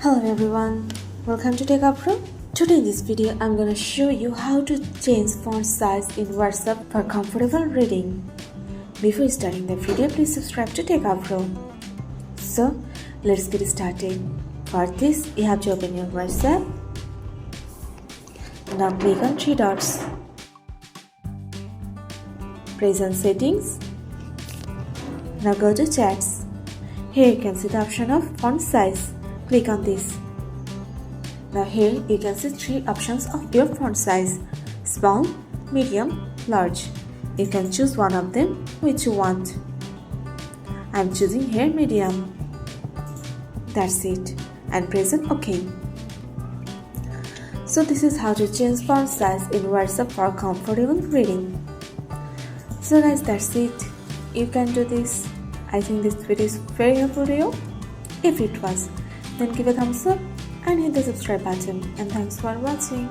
Hello everyone, welcome to Techavro. Today in this video, I'm gonna show you how to change font size in WhatsApp for comfortable reading. Before starting the video, please subscribe to Techavro. So, let's get started. For this, you have to open your WhatsApp. Now click on three dots. Press on Settings. Now go to Chats. Here you can see the option of font size. Click on this. Now here you can see three options of your font size: small, medium, large. You can choose one of them which you want. I'm choosing here medium. That's it, and press on OK. So this is how to change font size in WhatsApp for comfortable reading. So guys, that's it. You can do this. I think this video is very helpful to you. If it was, then give a thumbs up and hit the subscribe button, and thanks for watching.